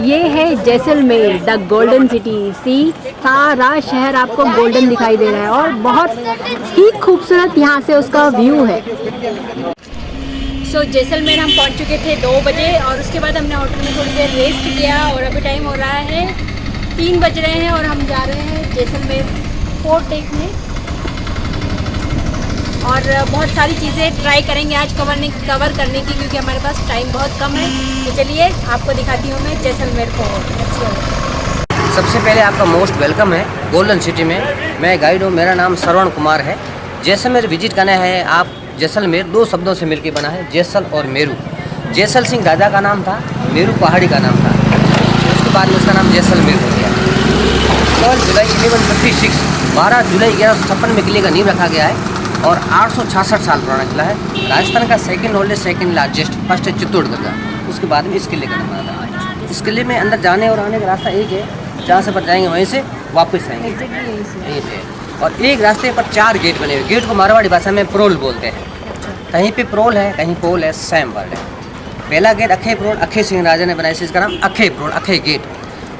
ये है Jaisalmer the golden city. सी सारा शहर आपको गोल्डन दिखाई दे रहा है और बहुत ही खूबसूरत यहाँ से उसका व्यू है। जैसलमेर हम पहुँच चुके थे 2 बजे और उसके बाद हमने होटल में थोड़ी देर रेस्ट किया और अभी टाइम हो रहा है 3 बज रहे हैं और हम जा रहे हैं जैसलमेर फोर्ट देखने और बहुत सारी चीज़ें ट्राई करेंगे आज कवर करने की, क्योंकि हमारे पास टाइम बहुत कम है। तो चलिए आपको दिखाती हूँ मैं जैसलमेर फोर्ट। सबसे पहले आपका मोस्ट वेलकम है गोल्डन सिटी में। मैं गाइड हूँ, मेरा नाम श्रवण कुमार है। जैसलमेर विजिट करना है आप। जैसलमेर 2 शब्दों से मिलकर बना है, जैसल और मेरू। जैसल सिंह राजा का नाम था, मेरू पहाड़ी का नाम था, उसके बाद में उसका नाम जैसलमेर हो गया। 12 जुलाई 1156 12 जुलाई 1156 में किले का नींव रखा गया है और 866 साल पुराना किला है। राजस्थान का second oldest, second largest, first है चित्तौड़गढ़ का, उसके बाद में इस किले का नाम आता है। इस किले में अंदर जाने और आने का रास्ता एक है, जहाँ से पर जाएंगे वहीं से वापस आएंगे यहीं से। और एक रास्ते पर 4 गेट बने हुए। गेट को मारवाड़ी भाषा में प्रोल बोलते हैं। कहीं पे प्रोल है, कहीं पोल है, सेम वर्ड है। पहला गेट अखे प्रोल, अखे सिंह राजा ने बनाया, इसका नाम अखे प्रोल, अखे गेट।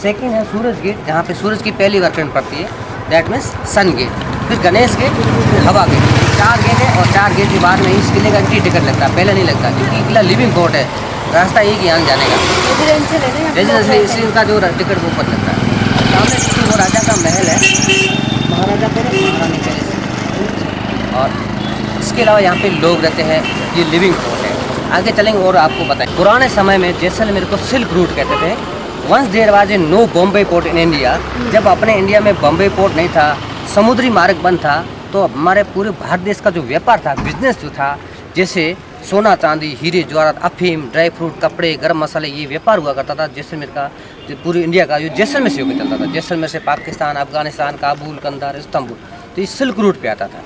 सेकंड है सूरज गेट, जहाँ पे सूरज की पहली वर्कन पड़ती है, दैट मीन्स सन गेट। फिर गणेश गेट, फिर हवा गेट। 4 गेट है और 4 गेट के बाद में इस किले का एंट्री टिकट लगता है, पहले नहीं लगता, क्योंकि किला लिविंग कोर्ट है, रास्ता एक ही यहाँ जाने का, रेजिडेंशियल, इसलिए इनका जो टिकट वो ऊपर लगता है। सामने वो राजा का महल है, महाराजा पैलेस, महारानी पैलेस। और इसके अलावा यहाँ पे लोग रहते हैं, ये लिविंग कोर्ट है। आगे चलेंगे और आपको बताएं। पुराने समय में जैसलमेर को सिल्क रूट कहते थे। Once there was a no Bombay port in India. जब अपने इंडिया में बॉम्बे पोर्ट नहीं था, समुद्री मार्ग बंद था, तो हमारे पूरे भारत देश का जो व्यापार था, बिजनेस जो था, जैसे सोना चांदी, हीरे जवाहरात, अफीम, ड्राई फ्रूट, कपड़े, गरम मसाले, ये व्यापार हुआ करता था जैसलमेर का। जो पूरी इंडिया का जो जैसलमेर से होकर चलता था, जैसलमेर से पाकिस्तान, अफगानिस्तान, काबुल, कंधार, इस्तांबुल, तो ये सिल्क रूट पे आता था।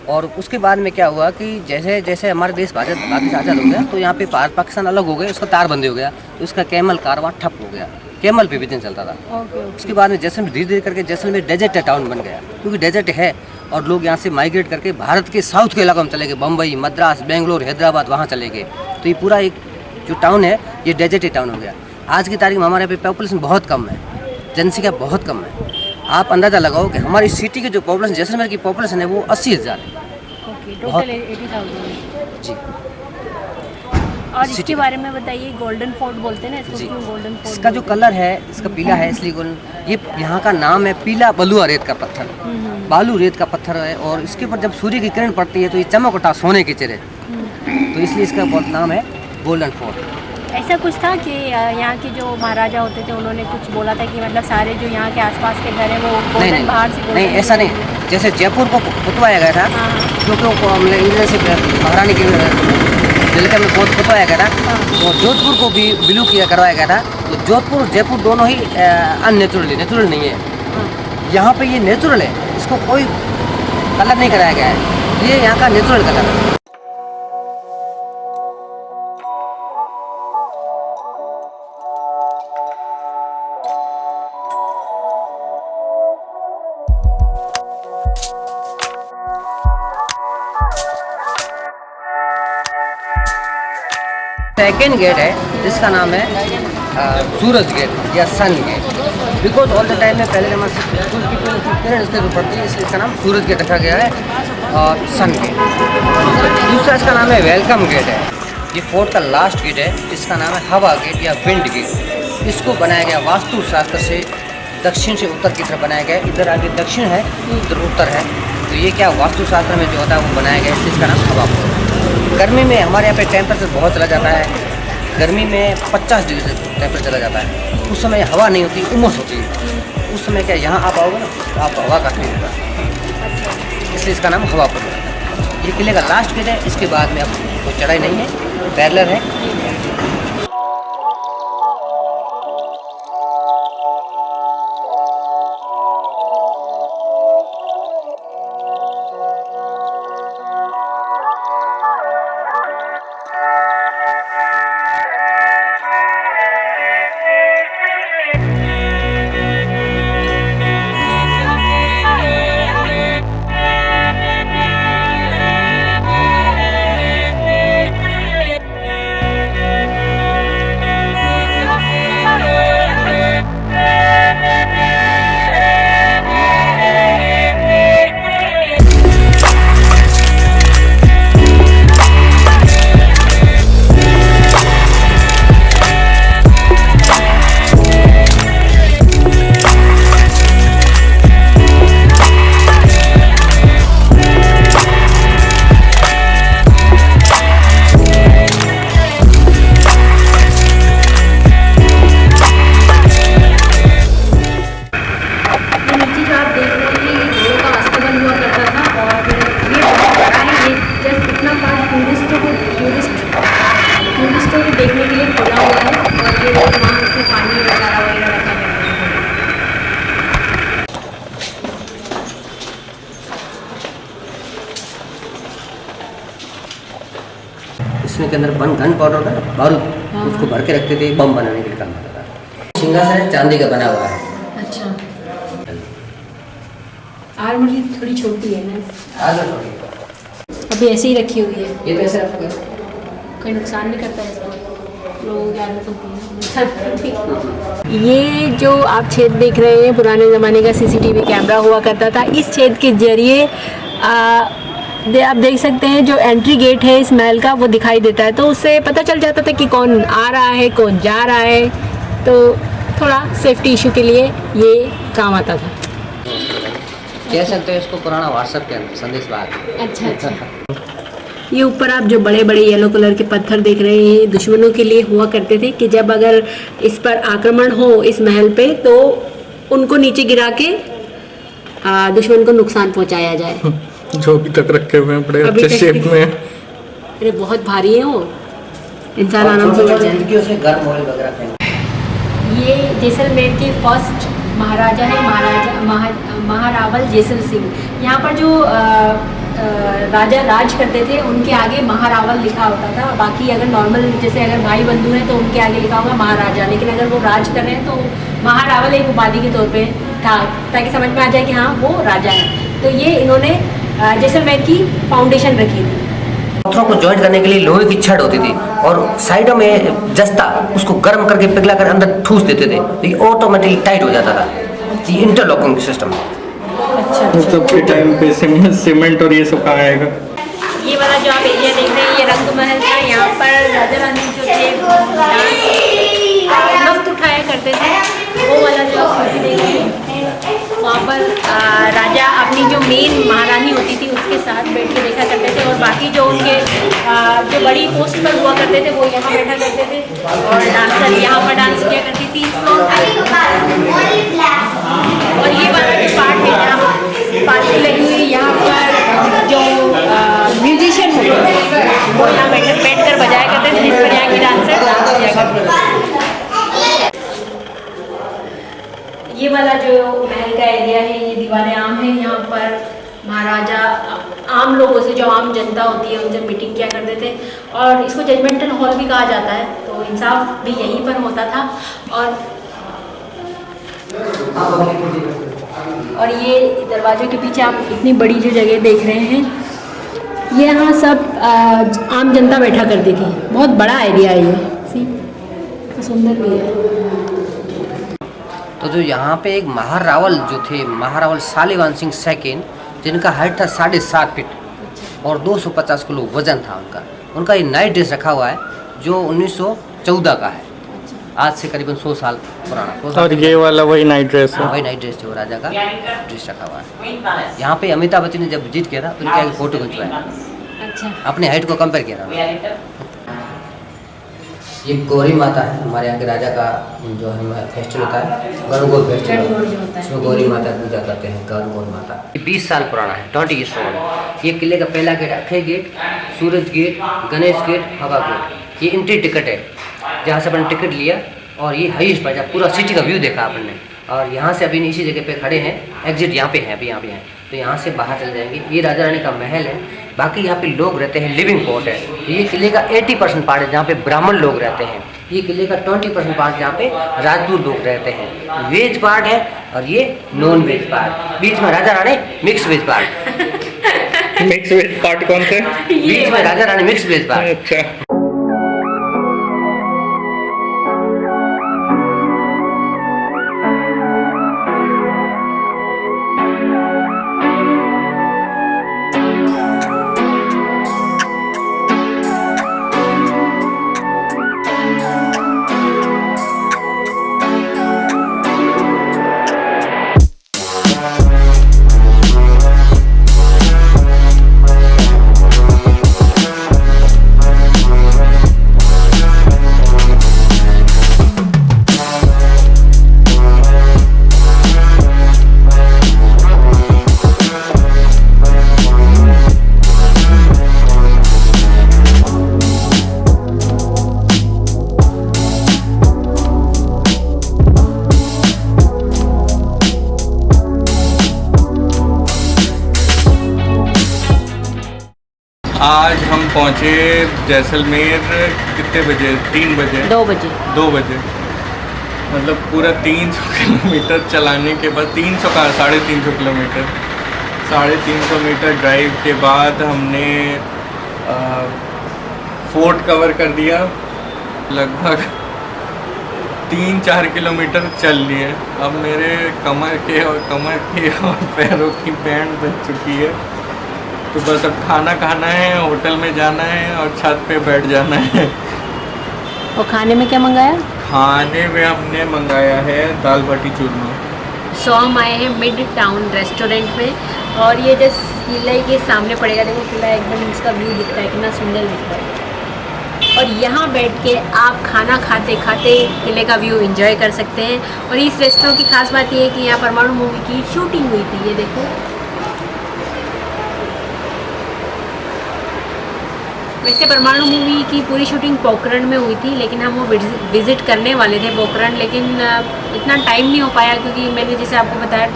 और उसके बाद में क्या हुआ कि जैसे जैसे हमारे देश भारत आज़ाद हो गया, तो यहाँ पे भारत पाकिस्तान अलग हो गए, उसका तारबंदी हो गया, तो उसका कैमल कारवां ठप हो गया, कैमल पे बिजनेस चलता था। उसके बाद में जैसलमेर धीरे धीरे करके जैसलमेर डेजर्ट टाउन बन गया, क्योंकि डेजर्ट है और लोग यहाँ से माइग्रेट करके भारत के साउथ के इलाकों में चले गए, बम्बई, मद्रास, बेंगलोर, हैदराबाद, वहाँ चले गए। तो ये पूरा एक जो टाउन है, ये डेजर्ट टाउन हो गया। आज की तारीख में हमारे यहाँ पे पॉपुलेशन बहुत कम है, जनसंख्या बहुत कम है। आप अंदाज़ा लगाओ कि हमारी सिटी की जो पॉपुलेशन, जैसलमेर की पॉपुलेशन है, वो 80,000 है। टोटल 80,000 जी। और इसके बारे में बताइए, गोल्डन फोर्ट बोलते हैं ना इसको, क्यों गोल्डन फोर्ट? इसका जो कलर है, इसका पीला है, इसलिए गोल्डन। ये यहाँ का नाम है पीला बलुआ रेत का पत्थर, बालू रेत का पत्थर है, और इसके ऊपर जब सूर्य की किरण पड़ती है तो ये चमक उठा सोने की चेहरे, तो इसलिए इसका बहुत नाम है गोल्डन फोर्ट। ऐसा कुछ था कि यहाँ के जो महाराजा होते थे, उन्होंने कुछ बोला था कि मतलब सारे जो यहाँ के आसपास के घर हैं वो गोल्डन बाहर से? नहीं, ऐसा नहीं। जैसे जयपुर को पुतवाया गया था, क्योंकि वो इंग्लैंड से महारानी के दिल्ली में बहुत पुतवाया गया था, तो जोधपुर को भी ब्लू किया करवाया गया था। तो जोधपुर और जयपुर दोनों ही अननेचुरल, नेचुरल नहीं है। यहाँ पे ये नेचुरल है, इसको कोई कलर नहीं कराया गया है, ये यहाँ का नेचुरल कलर है। सेकेंड गेट है, जिसका नाम है सूरज गेट या sun gate, because all the time में पहले जमाने से सूरज की किरण इसके ऊपर पड़ती है, इसलिए इसका नाम सूरज गेट रखा गया है, और सन गेट। दूसरा इसका नाम है वेलकम गेट है। ये फोर्ट का लास्ट गेट है, इसका नाम है हवा गेट या विंड गेट। इसको बनाया गया वास्तु शास्त्र से दक्षिण से उत्तर की तरफ बनाया गया। इधर आगे दक्षिण है, इधर उत्तर है, तो ये क्या वास्तु शास्त्र में जो होता है वो बनाया गया है, इसलिए इसका नाम हवा फोर्ट। गर्मी में हमारे यहाँ पे टेम्परेचर बहुत चला जाता है, गर्मी में 50 डिग्री तक टेम्परेचर चला जाता है। उस समय हवा नहीं होती, उमस होती है। उस समय क्या यहाँ आप आओगे ना, तो आप हवा का फील होगा, इसलिए इसका नाम हवा फोर्ट है। ये किले का लास्ट गेट है, इसके बाद में अब कोई चढ़ाई नहीं है, पैरेलल है। उसके अंदर गन पाउडर का बारूद उसको भर के रखते थे, बम बनाने के लिए काम आता था। सिंहासन चांदी का बना हुआ है। अच्छा, आर्मरी थोड़ी छोटी है ना, अभी ऐसे ही रखी हुई है। ये तो ऐसे रखा कोई नुकसान नहीं करता है इसको, लोगों की आदत होती है। ये जो आप छेद देख रहे हैं पुराने ज़माने का सीसीटीवी कैमरा हुआ करता था। इस छेद के जरिए आप देख सकते हैं जो एंट्री गेट है इस महल का वो दिखाई देता है, तो उससे पता चल जाता था कि कौन आ रहा है कौन जा रहा है, तो थोड़ा सेफ्टी इशू के लिए ये काम आता था। कह सकते हो इसको पुराना व्हाट्सएप के अंदर संदेश बात। अच्छा अच्छा। ये ऊपर आप जो बड़े बड़े येलो कलर के पत्थर देख रहे हैं दुश्मनों के लिए हुआ करते थे कि जब अगर इस पर आक्रमण हो इस महल पे तो उनको नीचे गिरा के दुश्मन को नुकसान पहुंचाया जाए। जो अभी तक रखे हुए हैं बड़े अच्छे शेप में। अरे बहुत भारी है वो, इंसान आराम से चढ़ जाए। गर्म ऑयल वगैरह फेंक। ये जैसलमेर के फर्स्ट महाराजा है, महारावल जैसल सिंह। यहाँ पर जो राजा राज करते थे उनके आगे महारावल लिखा होता था, बाकी अगर नॉर्मल जैसे अगर भाई बंधु हैं तो उनके आगे लिखा होगा महाराजा, लेकिन अगर वो राज कर रहे हैं तो महारावल एक उपाधि के तौर पे था, ताकि समझ में आ जाए कि हाँ वो राजा है। तो ये इन्होंने जैसलमेर की फाउंडेशन रखी थी। पत्थरों को जॉइंट करने के लिए लोहे की छड़ होती थी और साइडों में जस्ता उसको गर्म करके पिघला कर अंदर ठूस देते थे, तो ये ऑटोमेटिकली टाइट हो जाता था। ये इंटरलॉकिंग सिस्टम। अच्छा, तब के टाइम पे सीमेंट और ये सब कहाँ आएगा। ये वाला जो आप एरिया देख रहे हैं ये रंग महल था। यहाँ पर राजा रानी जो थे लुत्फ उठाया करते थे। वो वाला जो आप फोटो देख रहे हैं वहाँ पर राजा अपनी जो मेन महारानी होती थी उसके साथ बैठ के देखा करते थे, और बाकी जो उनके जो बड़ी पोस्ट पर हुआ करते थे वो यहाँ बैठा करते थे, और डांसर यहाँ पर डांस किया करती थी। और ये वाला जो पार्ट है यहाँ पार्टी लगी हुई, यहाँ पर जो म्यूजिशियन होते थे वो यहाँ बैठ कर बजाया करते थे, जिस पर यहाँ की डांसर डांस किया करते थे। ये वाला जो महल का एरिया है ये दीवारें आम है। यहाँ पर महाराजा आम लोगों से, जो आम जनता होती है उनसे मीटिंग किया करते थे, और इसको जजमेंटल हॉल भी कहा जाता है, तो इंसाफ भी यहीं पर होता था। और ये दरवाजों के पीछे आप इतनी बड़ी जो जगह देख रहे हैं ये यहाँ सब आम जनता बैठा करती थी। बहुत बड़ा एरिया है ये, तो सुंदर भी है। तो जो यहाँ पे एक महारावल जो थे, महारावल शालिवान सिंह सेकेंड, जिनका हाइट था 7.5 फीट और 250 किलो वजन था उनका ये नाइट ड्रेस रखा हुआ है जो 1914 का है, आज से करीबन 100 साल पुराना। और ये वाला वही नाइट ड्रेस है। वही नाइट ड्रेस थे, वो राजा का ड्रेस रखा हुआ है। यहाँ पे अमिताभ बच्चन ने जब विजिट किया था तो उनके आगे फोटो खिंचवाया, अच्छा, अपने हाइट को कंपेयर किया था। ये गौरी माता है, हमारे यहाँ के राजा का जो है फेस्टिवल होता है गणगौर फेस्टिवल, इसमें गौरी माता की पूजा करते हैं, गणगौर माता। ये 20 साल पुराना है, 20 ईयर्स ओल्ड। ये किले का पहला गेट, अक्षय गेट, सूरज गेट, गणेश गेट, हवा गेट, ये एंट्री टिकट है जहाँ से अपन टिकट लिया, और ये हाईएस्ट पर जहाँ पूरा सिटी का व्यू देखा आपने। और यहाँ से अभी इसी जगह पे खड़े हैं, एग्जिट यहाँ पे है, अभी यहाँ पे हैं, तो यहाँ से बाहर चले जाएंगे। ये राजा रानी का महल है, बाकी यहाँ पे लोग रहते हैं, लिविंग कोर्ट है। ये किले का 80% पार्ट है जहाँ पे ब्राह्मण लोग रहते हैं, ये किले का 20% पार्ट जहाँ पे राजपूत लोग रहते हैं, वेज पार्ट है, और ये नॉन वेज पार्ट, बीच में राजा रानी mix veg part. Mix veg part कौन से? बीच में राजा रानी मिक्स वेज पार्ट। अच्छा। आज हम पहुँचे जैसलमेर कितने बजे? 3 बजे। 2 बजे। 2 बजे, मतलब पूरा 300 किलोमीटर चलाने के बाद, 300 का 350 किलोमीटर, 350 मीटर ड्राइव के बाद हमने फोर्ट कवर कर दिया। लगभग 3-4 किलोमीटर चल लिए। अब मेरे कमर के और पैरों की बैंड बज चुकी है। तो बस अब खाना खाना है, होटल में जाना है और छत पे बैठ जाना है। और खाने में क्या मंगाया? खाने में हमने मंगाया है दाल बाटी चूरमा। सो हम आए हैं मिड टाउन रेस्टोरेंट में और ये जस्ट किले के सामने पड़ेगा। देखो किला एकदम, इसका व्यू दिखता है, कितना सुंदर दिखता है। और यहाँ बैठ के आप खाना खाते खाते किले का व्यू एंजॉय कर सकते हैं। और इस रेस्टोरेंट की खास बात ये है कि यहाँ परमाणु मूवी की शूटिंग हुई थी। ये देखो, वैसे परमाणु मूवी की पूरी शूटिंग पोखरण में हुई थी, लेकिन हम वो विज़िट करने वाले थे पोखरण, लेकिन इतना टाइम नहीं हो पाया क्योंकि मैंने जैसे आपको बताया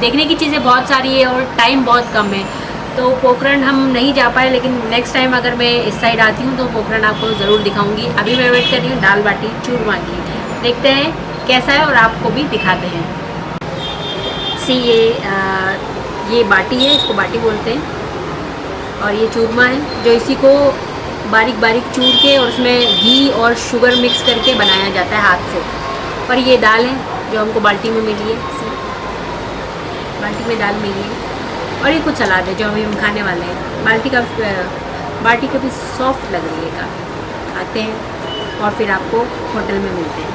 देखने की चीज़ें बहुत सारी है और टाइम बहुत कम है, तो पोखरण हम नहीं जा पाए। लेकिन नेक्स्ट टाइम अगर मैं इस साइड आती हूँ तो पोखरण आपको ज़रूर दिखाऊंगी। अभी मैं वेट कर रही हूँ दाल बाटी चूरमा की, देखते हैं कैसा है और आपको भी दिखाते हैं। ये बाटी है, इसको बाटी बोलते हैं, और ये चूरमा है जो इसी को बारीक बारीक चूर के और उसमें घी और शुगर मिक्स करके बनाया जाता है हाथ से। और ये दाल है जो हमको बाल्टी में मिली है, बाल्टी में दाल मिली है। और ये कुछ सलाद है जो अभी हम खाने वाले हैं। बाटी काफ़ी सॉफ्ट लग रही है, काफ़ी। खाते हैं और फिर आपको होटल में मिलते हैं।